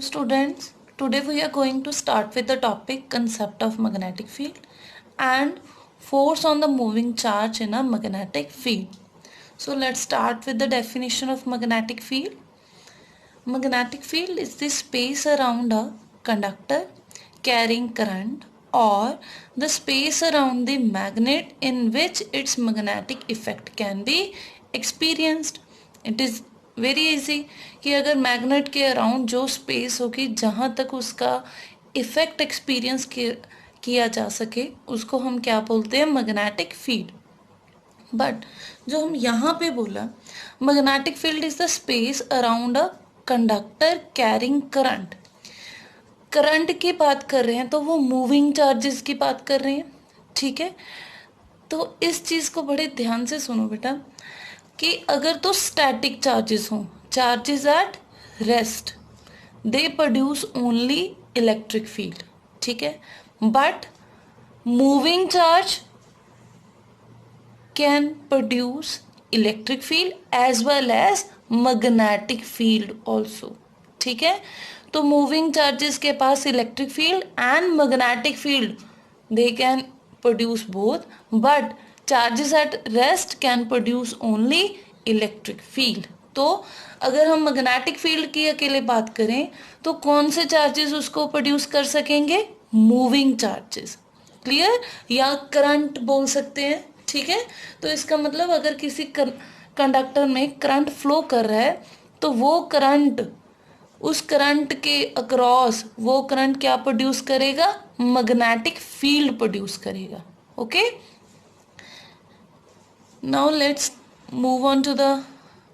students, today we are going to start with the topic concept of magnetic field and force on the moving charge in a magnetic field. So let's start with the definition of magnetic field. Magnetic field is the space around a conductor carrying current or the space around the magnet in which its magnetic effect can be experienced. It is very easy कि अगर magnet के around जो space होगी जहाँ तक उसका effect experience किया जा सके उसको हम क्या बोलते हैं, मैग्नेटिक फील्ड. बट जो हम यहाँ पे बोला, magnetic field is the space around a conductor carrying current. Current की बात कर रहे हैं तो वो मूविंग चार्जेस की बात कर रहे हैं. ठीक है, तो इस चीज़ को बड़े ध्यान से सुनो बेटा कि अगर तो स्टैटिक चार्जेस हों, charges at rest, they produce only electric field. ठीक है, but moving charge can produce electric field as well as magnetic field also. ठीक है, तो मूविंग चार्जेस के पास electric field and magnetic field, they can produce both, but charges at rest can produce only electric field. तो अगर हम magnetic field की अकेले बात करें तो कौन से चार्जेस उसको प्रोड्यूस कर सकेंगे, मूविंग चार्जेस. क्लियर, या करंट बोल सकते हैं. ठीक है, तो इसका मतलब अगर किसी कंडक्टर में करंट फ्लो कर रहा है तो वो करंट, उस करंट के अक्रॉस वो करंट क्या प्रोड्यूस करेगा, मैग्नेटिक फील्ड प्रोड्यूस करेगा. Okay, now let's move on to the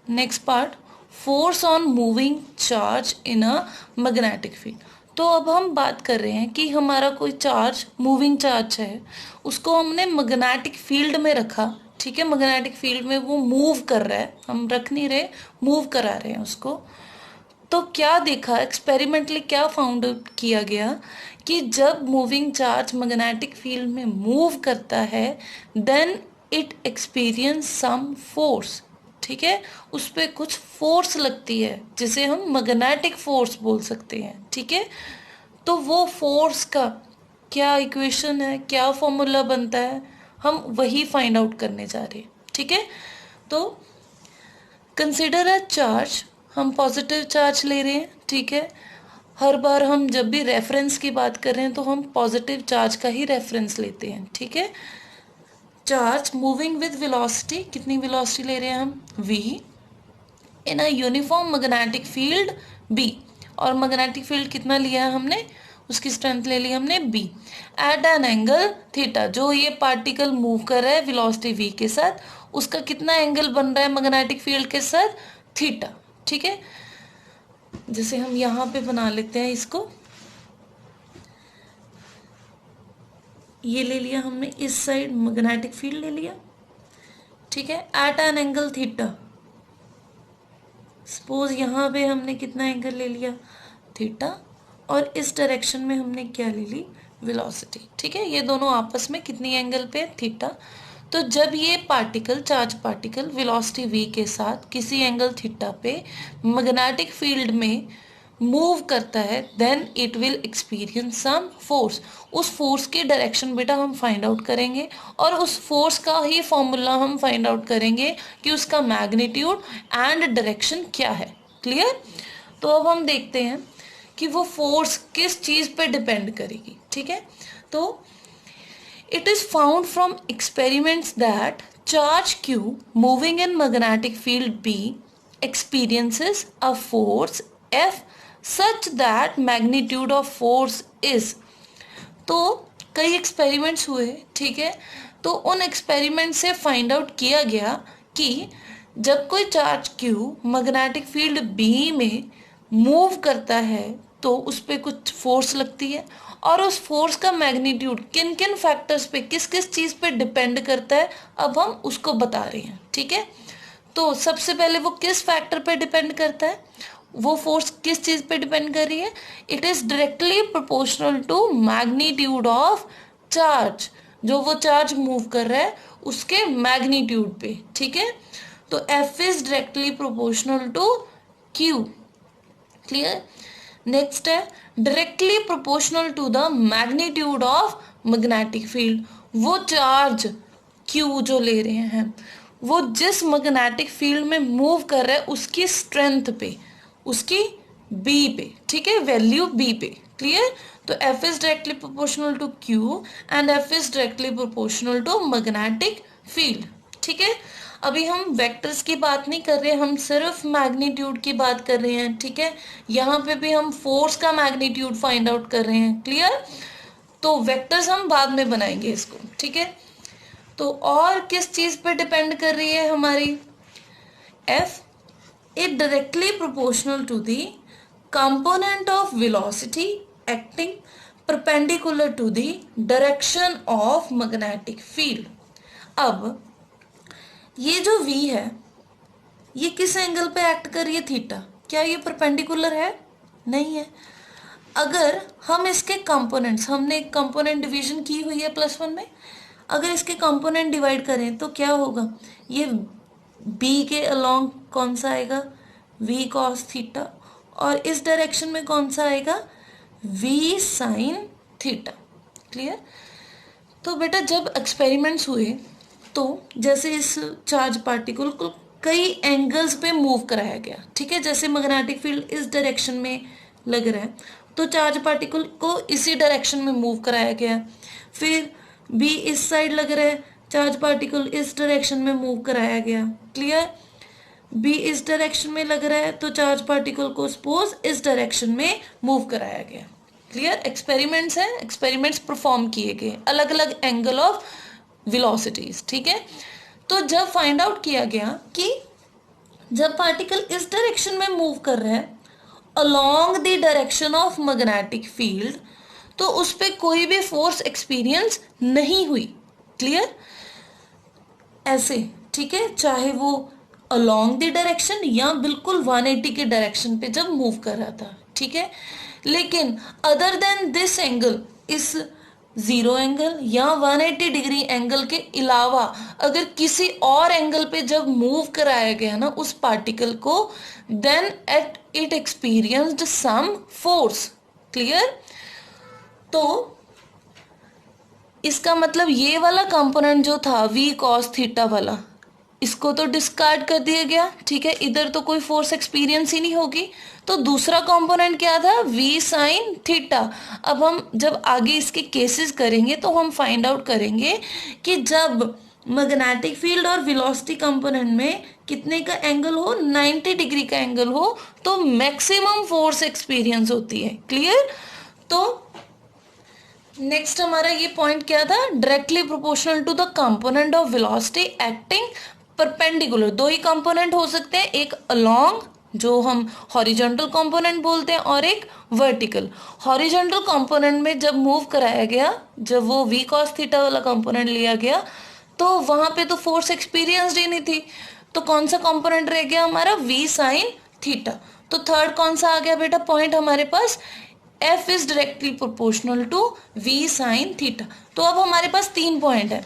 next part, force on moving charge in a magnetic field. तो अब हम बात कर रहे हैं कि हमारा कोई चार्ज, मूविंग चार्ज है, उसको हमने मैग्नेटिक फील्ड में रखा. ठीक है, मैग्नेटिक फील्ड में वो मूव कर रहा है, हम रख नहीं रहे, मूव करा रहे हैं उसको. तो क्या देखा, एक्सपेरिमेंटली क्या फाउंड किया गया कि जब मूविंग चार्ज मैग्नेटिक फील्ड में मूव करता है then it experience some force. ठीक है, उस पर कुछ फोर्स लगती है जिसे हम मैग्नेटिक फोर्स बोल सकते हैं. ठीक है, तो वो फोर्स का क्या इक्वेशन है, क्या फॉर्मूला बनता है, हम वही फाइंड आउट करने जा रहे हैं. ठीक है, तो कंसिडर अ चार्ज, हम पॉजिटिव चार्ज ले रहे हैं. ठीक है, हर बार हम जब भी रेफरेंस की बात कर रहे हैं तो हम पॉजिटिव चार्ज का ही रेफरेंस लेते हैं. ठीक है, चार्ज मूविंग विद वेलोसिटी, कितनी वेलोसिटी ले रहे हैं हम, v, in a uniform magnetic field b, और मैग्नेटिक फील्ड कितना लिया है हमने, उसकी स्ट्रेंथ ले ली हमने b, at an angle theta. जो ये पार्टिकल मूव कर रहा है वेलोसिटी v के साथ, उसका कितना एंगल बन रहा है मैग्नेटिक फील्ड के साथ, थीटा. ठीक है, जैसे हम यहाँ पे बना लेते हैं इसको, ये ले लिया हमने, इस साइड मैग्नेटिक फील्ड ले लिया. ठीक है, at an angle theta, suppose यहाँ पे हमने कितना एंगल ले लिया, थीटा, और इस डायरेक्शन में हमने क्या ले ली, वेलोसिटी. ठीक है, ये दोनों आपस में कितनी एंगल पे, थीटा. तो जब ये particle, charge particle velocity v के साथ किसी एंगल थीटा पे मैग्नेटिक फील्ड में मूव करता है then it will experience some force. उस फोर्स की डायरेक्शन बेटा हम फाइंड आउट करेंगे और उस फोर्स का ही फॉर्मूला हम फाइंड आउट करेंगे कि उसका मैग्नीट्यूड एंड डायरेक्शन क्या है. क्लियर, तो अब हम देखते हैं कि वो फोर्स किस चीज़ पे डिपेंड करेगी. ठीक है, तो it is found from experiments that charge q moving in magnetic field b experiences a force F such that magnitude of force is. तो कई एक्सपेरिमेंट्स हुए. ठीक है, तो उन एक्सपेरिमेंट से फाइंड आउट किया गया कि जब कोई charge q magnetic field b में मूव करता है तो उस पर कुछ फोर्स लगती है, और उस फोर्स का मैग्नीट्यूड किन किन फैक्टर्स पे, किस किस चीज़ पे डिपेंड करता है, अब हम उसको बता रहे हैं. ठीक है, तो सबसे पहले वो किस फैक्टर पे डिपेंड करता है, वो फोर्स किस चीज़ पे डिपेंड कर रही है, it is directly proportional to magnitude of charge. जो वो चार्ज मूव कर रहा है उसके मैग्नीट्यूड पे. ठीक है, तो F is directly proportional to Q. Clear, next है directly proportional to the magnitude of magnetic field. वो चार्ज Q जो ले रहे हैं वो जिस मैग्नेटिक फील्ड में मूव कर रहा है उसकी स्ट्रेंथ पे, उसकी B पे, ठीक है, वैल्यू B पे। क्लियर? तो F is directly proportional to Q and F is directly proportional to magnetic field. ठीक है, अभी हम वेक्टर्स की बात नहीं कर रहे, हम सिर्फ मैग्नीट्यूड की बात कर रहे हैं। ठीक है, यहाँ पे भी हम फोर्स का मैग्नीट्यूड फाइंड आउट कर रहे हैं। क्लियर? तो वेक्टर्स हम बाद में बनाएंगे इसको। ठीक है, तो और किस चीज पे डिपेंड कर रही है हमारी F? It directly proportional to the component of velocity acting perpendicular to the direction of magnetic field. अब ये जो V है ये किस एंगल पे एक्ट कर रही है? थीटा। क्या ये परपेंडिकुलर है? नहीं है। अगर हम इसके कंपोनेंट्स, हमने कंपोनेंट डिवीजन की हुई है +1 में, अगर इसके कंपोनेंट डिवाइड करें तो क्या होगा? ये B के अलोंग कौन सा आएगा? V cos थीटा, और इस डायरेक्शन में कौन सा आएगा? V sin theta. क्लियर? तो बेटा जब एक्सपेरिमेंट्स हुए तो जैसे इस चार्ज पार्टिकल को कई एंगल्स पे मूव कराया गया। ठीक है, जैसे मैग्नेटिक फील्ड इस डायरेक्शन में लग रहा है तो चार्ज पार्टिकल को इसी डायरेक्शन में मूव कराया गया। फिर B इस साइड लग रहा है, चार्ज पार्टिकल इस डायरेक्शन में मूव कराया गया। क्लियर? B इस डायरेक्शन में लग रहा है तो चार्ज पार्टिकल को सपोज इस डायरेक्शन में मूव कराया गया। क्लियर? एक्सपेरिमेंट्स हैं, एक्सपेरिमेंट्स परफॉर्म किए गए अलग अलग एंगल ऑफ वेलोसिटीज। ठीक है, तो जब फाइंड आउट किया गया कि जब पार्टिकल इस डायरेक्शन में मूव कर रहा है along the direction of magnetic field तो उस पर कोई भी फोर्स एक्सपीरियंस नहीं हुई। क्लियर? ऐसे, ठीक है, चाहे वो अलोंग द डायरेक्शन या बिल्कुल 180 के डायरेक्शन पे जब मूव कर रहा था। ठीक है, लेकिन अदर देन दिस एंगल, इस 0 एंगल या 180 डिग्री एंगल के अलावा अगर किसी और एंगल पे जब मूव कराया गया ना उस पार्टिकल को, then at it experienced some force. Clear? तो इसका मतलब ये वाला कंपोनेंट जो था V cos थीटा वाला, इसको तो डिस्कार्ड कर दिया गया। ठीक है, इधर तो कोई फोर्स एक्सपीरियंस ही नहीं होगी। तो दूसरा कंपोनेंट क्या था? V sin theta. अब हम जब आगे इसके केसेस करेंगे तो हम फाइंड आउट करेंगे कि जब मैग्नेटिक फील्ड और वेलोसिटी कंपोनेंट में कितने का एंगल हो, 90 डिग्री का एंगल हो, तो मैक्सिमम फोर्स एक्सपीरियंस होती है। क्लियर? तो नेक्स्ट हमारा ये पॉइंट क्या था? Directly proportional to the component of velocity acting perpendicular. दो ही कंपोनेंट हो सकते हैं, एक अलोंग जो हम हॉरिजॉन्टल कंपोनेंट बोलते हैं और एक वर्टिकल। हॉरिजॉन्टल कंपोनेंट में जब मूव कराया गया, जब वो V cos थीटा वाला कंपोनेंट लिया गया तो वहां पे तो फोर्स एक्सपीरियंसड ही नहीं थी। तो कौन सा कंपोनेंट रह गया हमारा? V sin theta. तो थर्ड कौन सा आ गया बेटा पॉइंट हमारे पास? F is directly proportional to V sin theta. तो अब हमारे पास 3 पॉइंट है।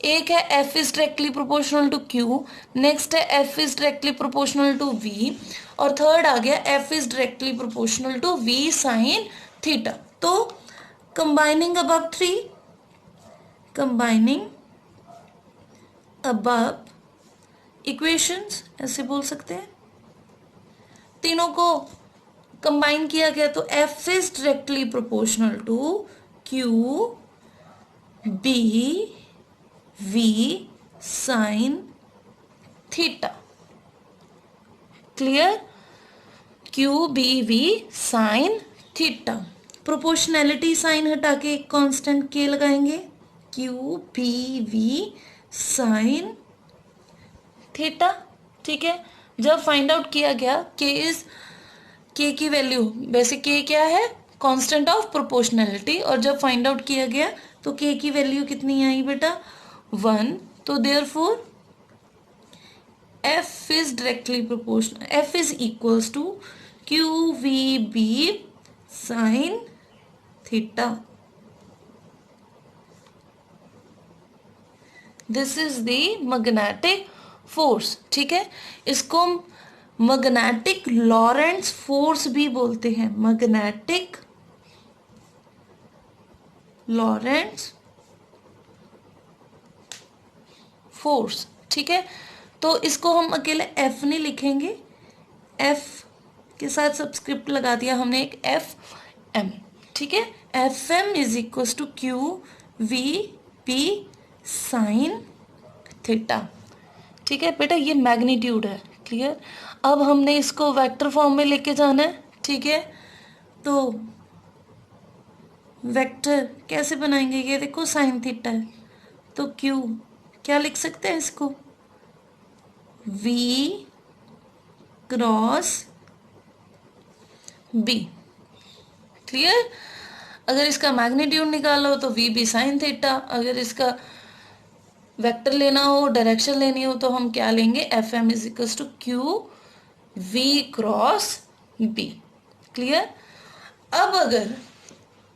एक है F is directly proportional to Q, next है F is directly proportional to V, और थर्ड आ गया F is directly proportional to V sin theta. तो कंबाइनिंग अबव इक्वेशंस ऐसे बोल सकते हैं, तीनों को कंबाइन किया गया तो F is directly proportional to Q B V sin theta. Clear? Q B V sin theta. Proportionality sign हटा के एक कांस्टेंट K लगाएंगे, Q B V sin theta. ठीक है, जब फाइंड आउट किया गया K की वैल्यू, वैसे K क्या है? कांस्टेंट ऑफ प्रोपोर्शनैलिटी, और जब फाइंड आउट किया गया तो K की वैल्यू कितनी आई बेटा? 1। तो therefore F is directly proportional, F is equals to QVB sin theta. This is the magnetic force. ठीक है, इसको मैग्नेटिक लॉरेंट्ज फोर्स भी बोलते हैं, मैग्नेटिक लॉरेंट्ज फोर्स। ठीक है, तो इसको हम अकेले एफ नहीं लिखेंगे, एफ के साथ सबस्क्रिप्ट लगा दिया हमने एक एफ एम। ठीक है, F M is equal to Q V P sine theta. ठीक है बेटा, ये मैग्नीट्यूड है, क्लियर। अब हमने इसको वेक्टर फॉर्म में लेके जाना है। ठीक है, तो वेक्टर कैसे बनाएंगे, ये देखो साइन थीटा है, तो क्यू क्या लिख सकते हैं इसको, v क्रॉस b। क्लियर। अगर इसका मैग्नीट्यूड निकालो तो v भी साइन थीटा, अगर इसका वेक्टर लेना हो, डायरेक्शन लेनी हो, तो हम क्या लेंगे, F M is equal to Q V cross B. Clear. अब अगर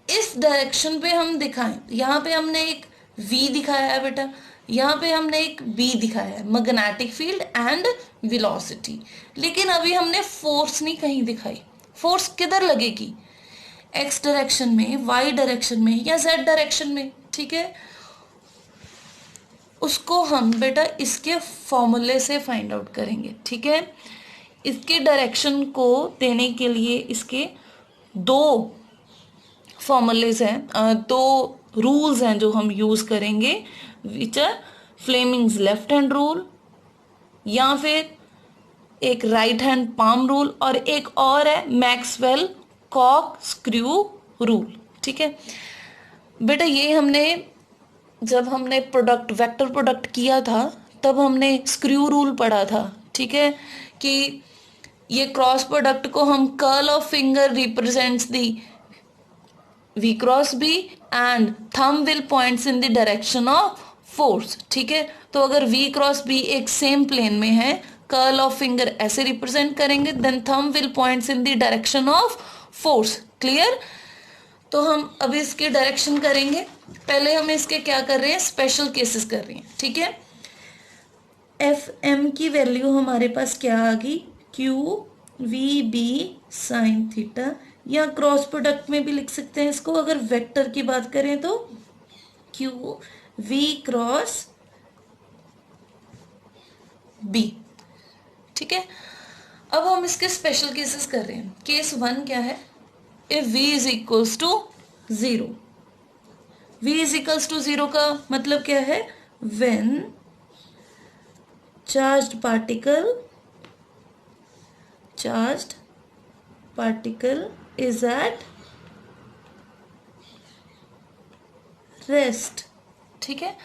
इस डायरेक्शन पे हम दिखाएं, यहाँ पे हमने एक v दिखाया है बेटा, यहाँ पे हमने एक b दिखाया है, मैग्नेटिक फील्ड एंड वेलोसिटी, लेकिन अभी हमने फोर्स नहीं कहीं दिखाई। फोर्स किधर लगेगी, x डायरेक्शन में, y डायरेक्शन में या z डायरेक्शन में। ठीक है, उसको हम बेटा इसके फॉर्मूले से फाइंड आउट करेंगे। ठीक है, इसके डायरेक्शन को देने के लिए इसके दो फॉर्मूलेज हैं, दो रूल्स हैं जो हम यूज करेंगे, which are Fleming's left hand rule, या फिर एक राइट हैंड पाम रूल, और एक और है मैक्सवेल कॉक स्क्रू रूल। ठीक है बेटा, ये हमने जब हमने प्रोडक्ट वेक्टर प्रोडक्ट किया था तब हमने स्क्रू रूल पढ़ा था। ठीक है, कि ये क्रॉस प्रोडक्ट को हम curl of finger represents the v cross b and thumb will points in the direction of force. ठीक है, तो अगर v क्रॉस b एक सेम प्लेन में है, कर्ल ऑफ फिंगर ऐसे रिप्रेजेंट करेंगे, then thumb will points in the direction of force. Clear. तो हम अभी इसके डायरेक्शन करेंगे, पहले हम इसके क्या कर रहे हैं, स्पेशल केसेस कर रहे हैं। ठीक है, एफ एम की वैल्यू हमारे पास क्या आ गई, Q V B sine theta, या क्रॉस प्रोडक्ट में भी लिख सकते हैं इसको, अगर वेक्टर की बात करें तो क्यू वी क्रॉस बी। ठीक है, अब हम इसके स्पेशल केसेस कर रहे हैं। केस 1 क्या है, if v is equals to 0। v is equals to 0 का मतलब क्या है, when charged particle is at rest. ठीक है,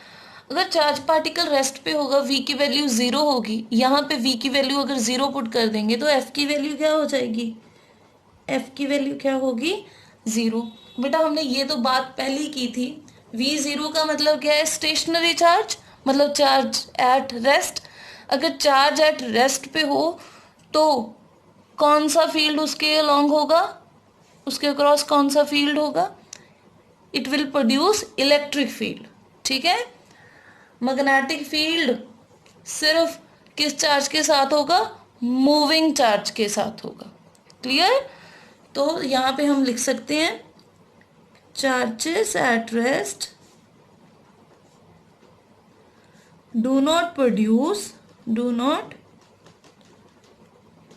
अगर चार्ज पार्टिकल रेस्ट पे होगा, v की वैल्यू 0 होगी, यहाँ पे v की वैल्यू अगर 0 पुट कर देंगे तो f की वैल्यू क्या हो जाएगी, f की वैल्यू क्या होगी, 0। बेटा हमने ये तो बात पहले की थी, v0 का मतलब क्या है, स्टेशनरी चार्ज, मतलब चार्ज एट रेस्ट। अगर चार्ज एट रेस्ट पे हो तो कौन सा फील्ड उसके अलोंग होगा, उसके अक्रॉस कौन सा फील्ड होगा, it will produce electric field. ठीक है, मैग्नेटिक फील्ड सिर्फ किस चार्ज के साथ होगा, मूविंग चार्ज के साथ होगा। क्लियर। तो यहाँ पे हम लिख सकते हैं charges at rest do not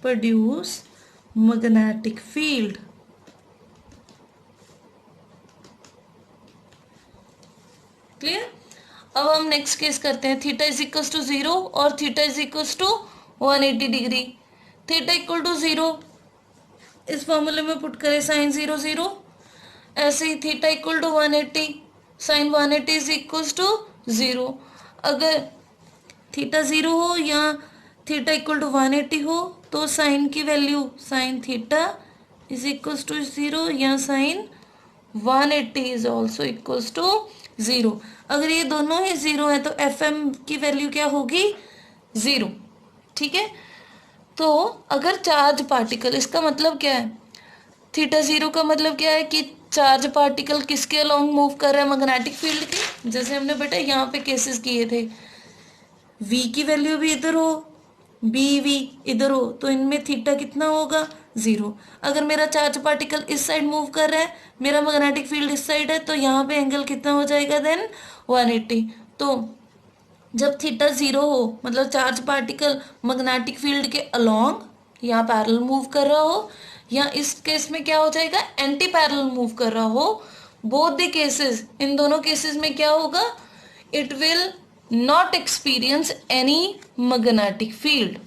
produce magnetic field. Clear. अब हम नेक्स्ट केस करते हैं, थीटा इज इक्वल टू 0 और theta is equal to 180 degree. Theta equal to 0 इस फॉर्मूले में पुट करें, साइन 0 0, ऐसे ही theta equal to 180, sine 180 is equal to 0। अगर थीटा 0 हो या थीटा इक्वल टू 180 हो तो साइन की value, sine theta is equal to 0 या sine 180 is also equal to 0। अगर ये दोनों ही 0 है तो एफ एम की वैल्यू क्या होगी, 0। ठीक है, तो अगर चार्ज पार्टिकल, इसका मतलब क्या है, थीटा 0 का मतलब क्या है कि चार्ज पार्टिकल किसके अलोंग मूव कर रहा है, मैग्नेटिक फील्ड के। जैसे हमने बेटा यहाँ पे केसेस किए थे, v की वैल्यू भी इधर हो, बी वी इधर हो तो इनमें थीटा कितना होगा, 0। अगर मेरा चार्ज पार्टिकल इस साइड मूव कर रहा है, मेरा मैग्नेटिक फील्ड इस साइड है, तो यहाँ पे एंगल कितना हो जाएगा देन 180। तो जब थीटा 0 हो, मतलब चार्ज पार्टिकल मैग्नेटिक फील्ड के अलोंग यहाँ पैरेलल मूव कर रहा हो, या इस केस में क्या हो जाएगा, एंटी पैरेलल मूव कर रहा हो, बोथ द केसेस, इन दोनों केसेस में क्या होगा, it will not experience any magnetic field.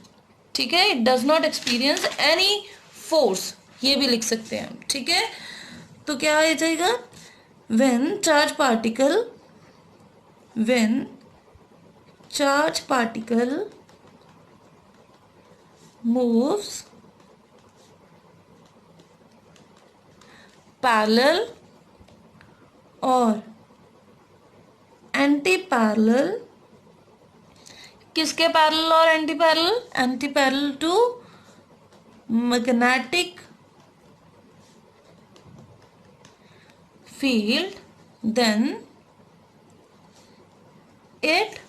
ठीक है, it does not experience any force, ये भी लिख सकते हैं हम। ठीक है, तो क्या आ जाएगा, when charge particle moves parallel और एंटी पैरेलल, किसके पैरेलल और anti parallel, anti parallel to magnetic field, then it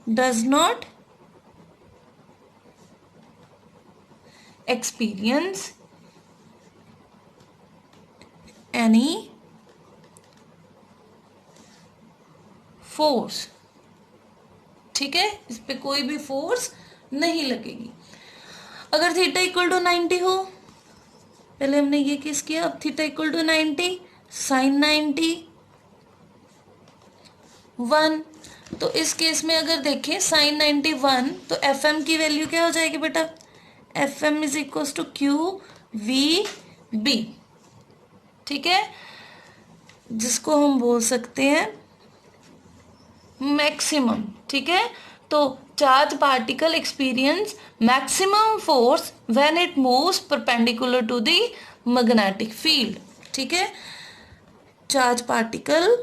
does not experience any force. ठीक है, इस पे कोई भी फोर्स नहीं लगेगी। अगर थीटा इक्वल टू 90 हो, पहले हमने ये केस किया, अब थीटा इक्वल टू 90 साइन 90 1, तो इस केस में अगर देखें साइन 91, तो एफ एम की वैल्यू क्या हो जाएगी बेटा, F M is equal to Q V B. ठीक है, जिसको हम बोल सकते हैं मैक्सिमम। ठीक है, तो charge particle experience maximum force when it moves perpendicular to the magnetic field. ठीक है, charge particle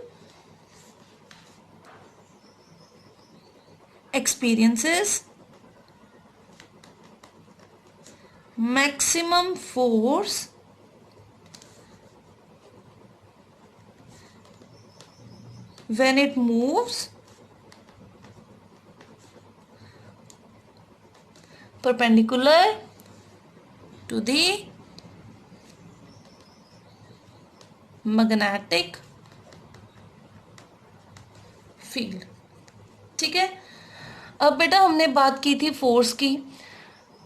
experiences maximum force when it moves perpendicular to the magnetic field। ठीक है, अब बेटा हमने बात की थी फोर्स की,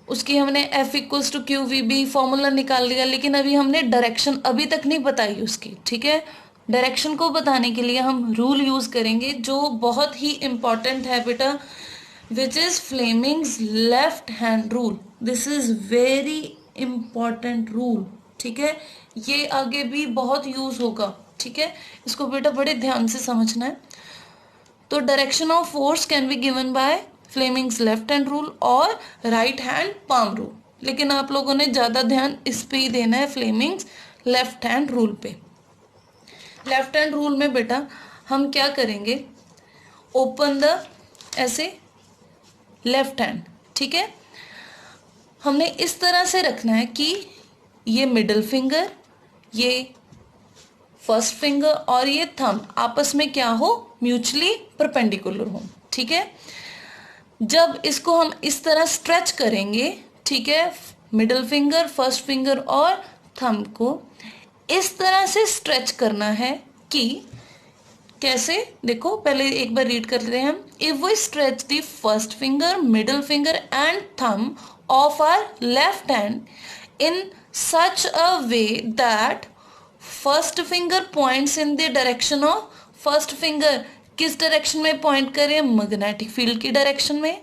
उसकी हमने F equals to Q V B formula निकाल लिया, लेकिन अभी हमने डायरेक्शन अभी तक नहीं बताई उसकी। ठीक है, डायरेक्शन को बताने के लिए हम रूल यूज करेंगे जो बहुत ही इंपॉर्टेंट है बेटा, which is Fleming's left hand rule. This is very important rule. ठीक है, ये आगे भी बहुत यूज होगा। ठीक है, इसको बेटा बड़े ध्यान से समझना है। तो direction of force can be given by Fleming's left hand rule और राइट हैंड पाम रूल, लेकिन आप लोगों ने ज़्यादा ध्यान इस पे ही देना है, फ्लेमिंग्स लेफ्ट हैंड रूल पे। लेफ्ट हैंड रूल में बेटा हम क्या करेंगे, ओपन द ऐसे लेफ्ट हैंड। ठीक है, हमने इस तरह से रखना है कि ये मिडिल फिंगर, ये फर्स्ट फिंगर और ये थंब आपस में क्या हो, म्यूचुअली परपेंडिकुलर हो। ठीक है, जब इसको हम इस तरह स्ट्रेच करेंगे, ठीक है, मिडिल फिंगर, फर्स्ट फिंगर और थंब को इस तरह से स्ट्रेच करना है कि कैसे, देखो पहले एक बार रीड कर लेते हैं हम। If we stretch the first finger, middle finger and thumb of our left hand in such a way that first finger points in the direction of, first finger किस डायरेक्शन में पॉइंट करें, magnetic field की direction में,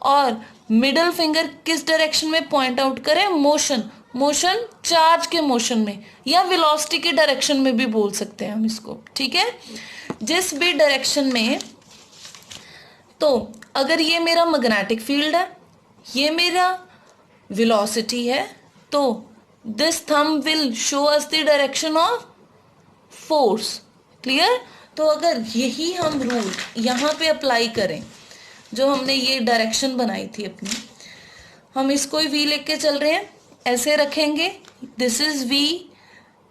और middle finger किस direction में point out करें, motion charge के मोशन में, या वेलोसिटी के डायरेक्शन में भी बोल सकते हैं हम इसको। ठीक है, जिस भी डायरेक्शन में, तो अगर ये मेरा मैग्नेटिक फील्ड है, ये मेरा वेलोसिटी है, तो this thumb will show us the direction of force. Clear, तो अगर यही हम रूल यहाँ पे अप्लाई करें, जो हमने ये डायरेक्शन बनाई थी अपनी, हम इसको ही वी लेके चल रहे हैं, ऐसे रखेंगे, this is V,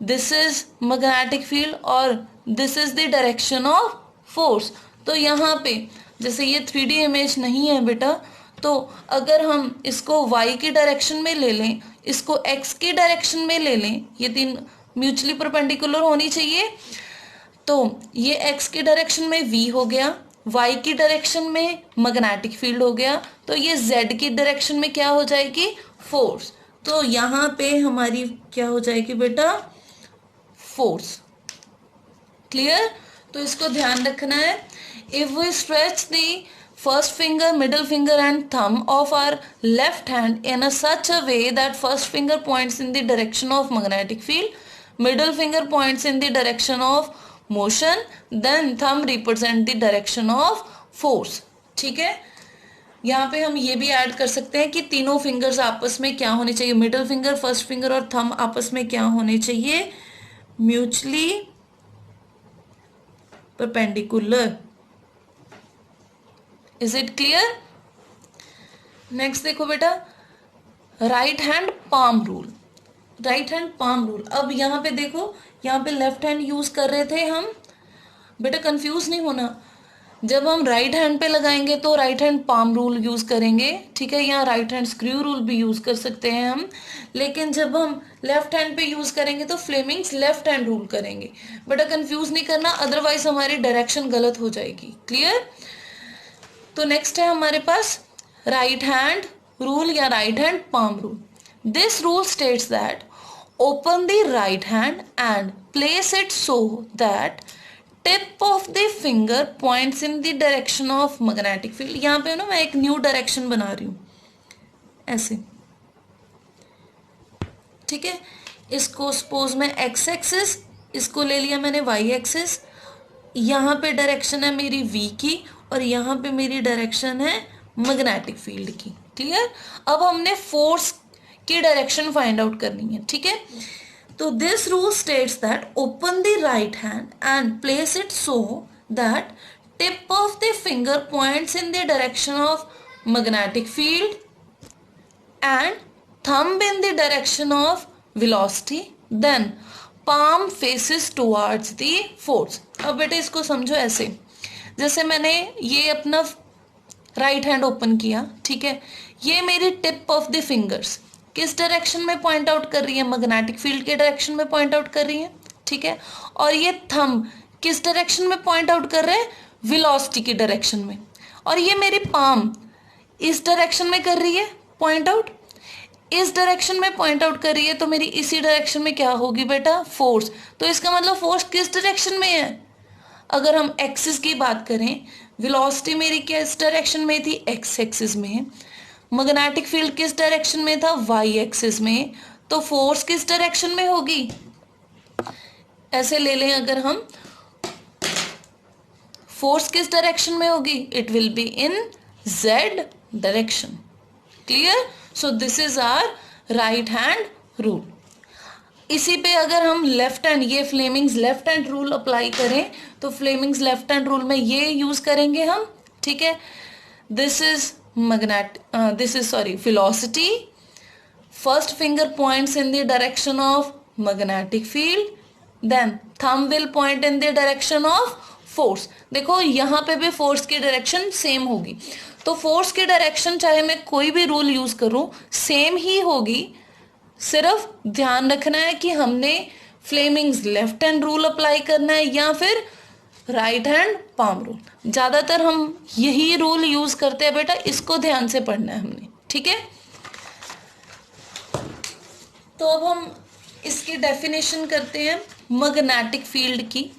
this is magnetic field और this is the direction of force. तो यहाँ पे जैसे ये 3D इमेज नहीं है बेटा, तो अगर हम इसको y की डायरेक्शन में ले लें, इसको x की डायरेक्शन में ले लें, ये तीन म्यूचुअली परपेंडिकुलर होनी चाहिए, तो ये x की डायरेक्शन में v हो गया, y की डायरेक्शन में मैग्नेटिक फील्ड हो गया, तो ये z की डायरेक्शन में क्या हो जाएगी, फोर्स। तो यहाँ पे हमारी क्या हो जाएगी बेटा, फोर्स। क्लियर? तो इसको ध्यान रखना है। If we stretch the first finger, middle finger and thumb of our left hand in a such a way that first finger points in the direction of magnetic field, middle finger points in the direction of motion, then thumb represent the direction of force। ठीक है, यहाँ पे हम ये भी add कर सकते हैं कि तीनों फिंगर्स आपस में क्या होने चाहिए, मिडल फिंगर, फर्स्ट फिंगर और थंब आपस में क्या होने चाहिए, mutually perpendicular. Is it clear? Next देखो बेटा, right hand palm rule. Right hand palm rule, अब यहाँ पे देखो, यहाँ पे लेफ्ट हैंड यूज कर रहे थे हम, बेटा कंफ्यूज नहीं होना, जब हम राइट हैंड पे लगाएंगे तो right hand palm rule use करेंगे, ठीक है, यहाँ राइट हैंड स्क्रू रूल भी यूज कर सकते हैं हम, लेकिन जब हम लेफ्ट हैंड पे यूज करेंगे तो फ्लेमिंग्स लेफ्ट हैंड रूल करेंगे। बेटा कंफ्यूज नहीं करना, अदरवाइज हमारी डायरेक्शन गलत हो जाएगी। क्लियर? तो नेक्स्ट है हमारे पास राइट हैंड रूल या right hand palm rule. This rule states that open the right hand and place it so that tip of the finger points in the direction of magnetic field. यहाँ पे ना मैं एक new direction बना रही हूँ ऐसे, ठीक है, इसको सपोज मैं एक्स एक्सिस, इसको ले लिया मैंने वाई एक्सिस, यहाँ पे डायरेक्शन है मेरी v की और यहाँ पे मेरी डायरेक्शन है मैग्नेटिक फील्ड की। क्लियर? अब हमने फोर्स की डायरेक्शन फाइंड आउट करनी है। ठीक है, तो this rule states that open the right hand and place it so that tip of the finger points in the direction of magnetic field and thumb in the direction of velocity, then palm faces towards the force। अब बेटे इसको समझो ऐसे, जैसे मैंने ये अपना right hand open किया, ठीक है, ये मेरी टिप ऑफ द फिंगर्स किस डायरेक्शन में पॉइंट आउट कर रही है, मैग्नेटिक फील्ड के डायरेक्शन में पॉइंट आउट कर रही है, ठीक है, और ये थंब किस डायरेक्शन में पॉइंट आउट कर रहे हैं, वेलोसिटी की डायरेक्शन में, और ये मेरी पाम इस डायरेक्शन में कर रही है पॉइंट आउट, इस डायरेक्शन में पॉइंट आउट कर रही है, तो मेरी इसी डायरेक्शन में क्या होगी बेटा, फोर्स। तो इसका मतलब फोर्स किस डायरेक्शन में है, अगर हम एक्सिस की बात करें, वेलोसिटी मेरी किस डायरेक्शन में थी, एक्स एक्सिस में, मैग्नेटिक फील्ड किस डायरेक्शन में था, वाई एक्सिस में, तो फोर्स किस डायरेक्शन में होगी, ऐसे ले लें अगर हम, फोर्स किस डायरेक्शन में होगी, it will be in Z direction. Clear? So this is our right hand rule. इसी पे अगर हम लेफ्ट हैंड, ये Fleming's left hand rule apply करें, तो फ्लेमिंग्स लेफ्ट हैंड रूल में ये यूज करेंगे हम, ठीक है, this is velocity, first finger points in the direction of magnetic field, then thumb will point in the direction of force। देखो यहाँ पे भी फोर्स की डायरेक्शन सेम होगी, तो फोर्स की डायरेक्शन चाहे मैं कोई भी रूल यूज करूं सेम ही होगी, सिर्फ ध्यान रखना है कि हमने Fleming's left hand rule apply करना है या फिर राइट हैंड पाम रूल। ज्यादातर हम यही रूल यूज करते हैं बेटा, इसको ध्यान से पढ़ना है हमने। ठीक है, तो अब हम इसकी डेफिनेशन करते हैं मैग्नेटिक फील्ड की।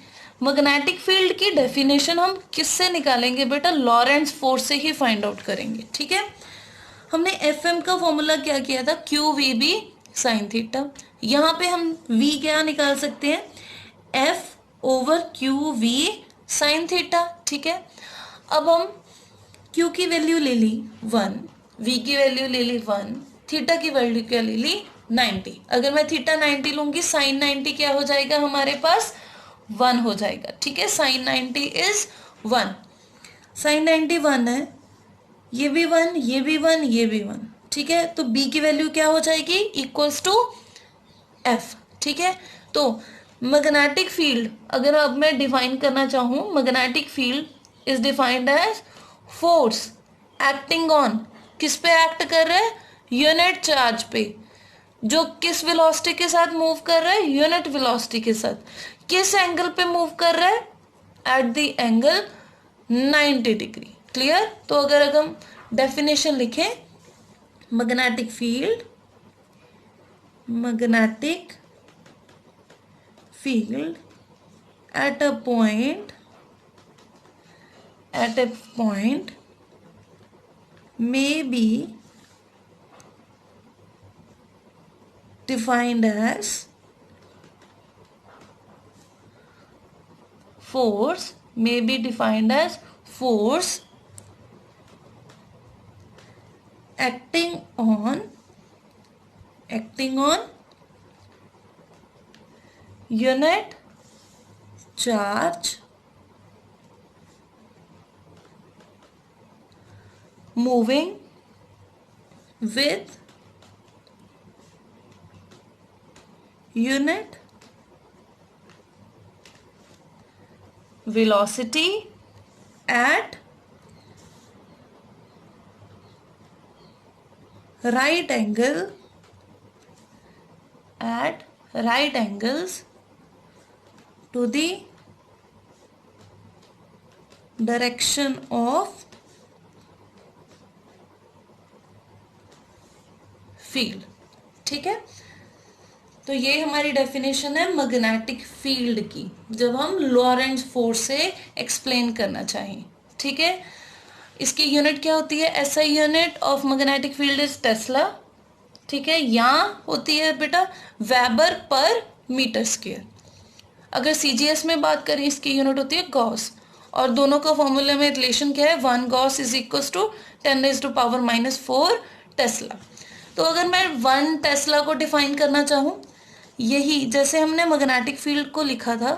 मैग्नेटिक फील्ड की डेफिनेशन हम किससे निकालेंगे बेटा, लॉरेंट्ज फोर्स से ही फाइंड आउट करेंगे। ठीक है, हमने एफएम का फॉर्मूला क्या किया था, Q V B sine theta. यहाँ पे हम v क्या निकाल सकते हैं, F over Q V sine theta. ठीक है, अब हम q की वैल्यू ले ली 1, v की वैल्यू ले ली 1, थीटा की वैल्यू क्या ले ली 90। अगर मैं थीटा 90 लूंगी, साइन 90 क्या हो जाएगा हमारे पास, 1 हो जाएगा। ठीक है, साइन 90 इज 1, साइन 90 1 है, ये भी 1, ये भी 1, ये भी 1। ठीक है, तो b की वैल्यू क्या हो जाएगी, इक्वल्स टू f। ठीक है, तो मैग्नेटिक फील्ड अगर अब मैं डिफाइन करना चाहूँ, magnetic field is defined as force acting on, किस पे एक्ट कर रहा है, यूनिट चार्ज पे, जो किस वेलोसिटी के साथ मूव कर रहा है, यूनिट वेलोसिटी के साथ। किस एंगल पे मूव कर रहा है, at the angle 90 degree. Clear. तो अगर हम डेफिनेशन लिखें, magnetic field at a point may be defined as force acting on unit charge moving with unit velocity at right angles to the direction of field. ठीक है, तो ये हमारी definition है मैग्नेटिक फील्ड की, जब हम लॉरेंट्ज फोर्स से एक्सप्लेन करना चाहें। ठीक है, इसकी यूनिट क्या होती है, SI unit of magnetic field is Tesla. ठीक है, यहाँ होती है बेटा वेबर पर मीटर स्क्वायर। अगर सीजीएस में बात करें, इसकी यूनिट होती है गॉस, और दोनों का फॉर्मूला में रिलेशन क्या है, 1 gauss is equal to 10⁻⁻⁴ tesla. तो अगर मैं 1 टेस्ला को डिफाइन करना चाहूँ, यही जैसे हमने मैग्नेटिक फील्ड को लिखा था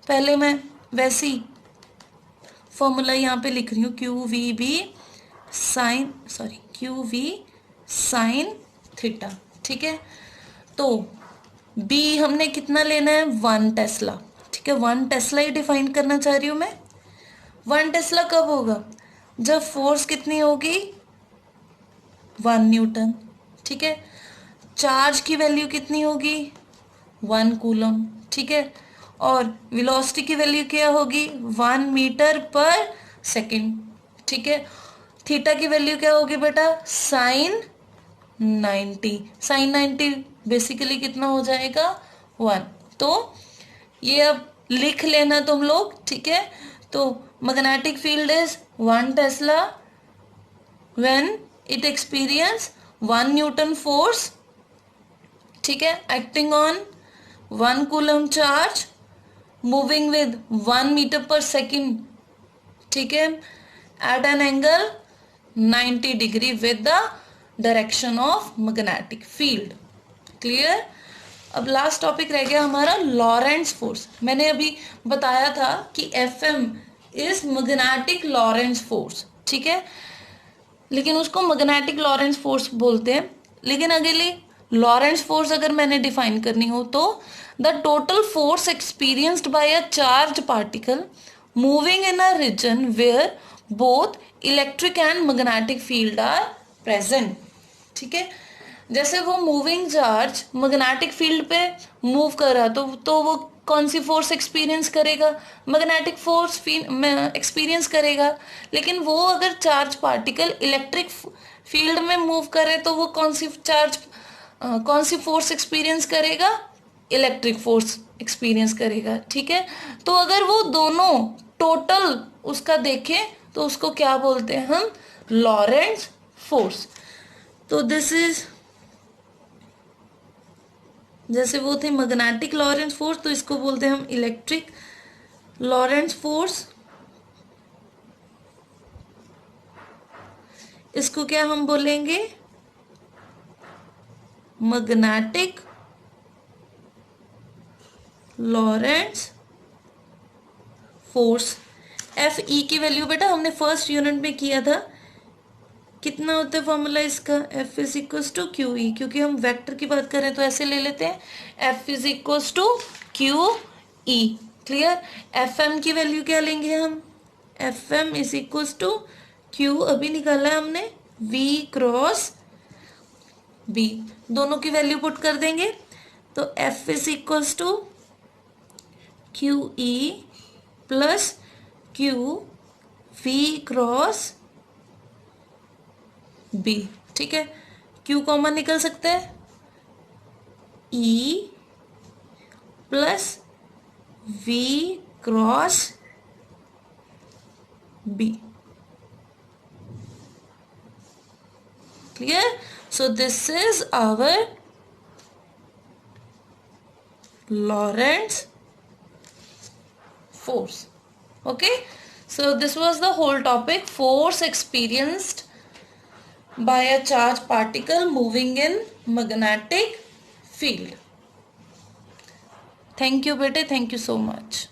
पहले, मैं वैसे ही फॉर्मूला यहाँ पे लिख रही हूँ, क्यू वी साइन थीटा। ठीक है, तो बी हमने कितना लेना है, 1 टेस्ला। ठीक है, 1 टेस्ला ही डिफाइन करना चाह रही हूँ मैं। 1 टेस्ला कब होगा, जब फोर्स कितनी होगी, 1 न्यूटन। ठीक है, चार्ज की वैल्यू कितनी होगी, 1 कूलम। ठीक है, और वेलोसिटी की वैल्यू क्या होगी, 1 मीटर पर सेकेंड। ठीक है, थीटा की वैल्यू क्या होगी बेटा, साइन 90 बेसिकली कितना हो जाएगा, 1। तो ये अब लिख लेना तुम लोग। ठीक है, तो magnetic field is 1 tesla when it experience 1 newton force. ठीक है, acting on 1 coulomb charge, moving with 1 metre per second. ठीक है, at an angle 90 degree with the direction of magnetic field. Clear. अब लास्ट टॉपिक रह गया हमारा लॉरेंट्ज force. मैंने अभी बताया था कि एफएम इज मैग्नेटिक लॉरेंट्ज फोर्स। ठीक है, लेकिन उसको मैग्नेटिक लॉरेंट्ज फोर्स बोलते हैं। लेकिन अगली लॉरेंट्ज फोर्स अगर मैंने डिफाइन करनी हो तो the total force experienced by a charge particle moving in a region where both electric and magnetic field are present. ठीक है, जैसे वो मूविंग चार्ज मैग्नेटिक फील्ड पे मूव कर रहा तो वो कौन सी फोर्स एक्सपीरियंस करेगा, मैग्नेटिक फोर्स एक्सपीरियंस करेगा। लेकिन वो अगर चार्ज पार्टिकल इलेक्ट्रिक फील्ड में मूव करे तो वो कौन सी फोर्स एक्सपीरियंस करेगा, इलेक्ट्रिक फोर्स एक्सपीरियंस करेगा। ठीक है, तो अगर वो दोनों टोटल उसका देखें तो उसको क्या बोलते हैं हम, लॉरेंट्ज फोर्स। तो दिस इज, जैसे वो थे मैग्नेटिक लॉरेंट्ज फोर्स, तो इसको बोलते हैं हम इलेक्ट्रिक लॉरेंट्ज फोर्स। इसको क्या हम बोलेंगे, मैग्नेटिक लॉरेंट्ज फोर्स। एफ ई की वैल्यू बेटा हमने फर्स्ट यूनिट में किया था, कितना होता है फॉर्मूला इसका, F is equals to Q E. क्योंकि हम वेक्टर की बात करें तो ऐसे ले लेते हैं, F is equals to Q E. Clear. F M की वैल्यू क्या लेंगे हम, F M is equals to Q अभी निकाला है हमने, V क्रॉस B, दोनों की वैल्यू पुट कर देंगे तो F is equals to Q E plus Q V cross B। ठीक है, Q कॉमन निकल सकता है, E plus V cross B। Clear? So this is our Lorentz force. Okay, so this was the whole topic, force experienced by a charged particle moving in magnetic field. Thank you bete, thank you so much.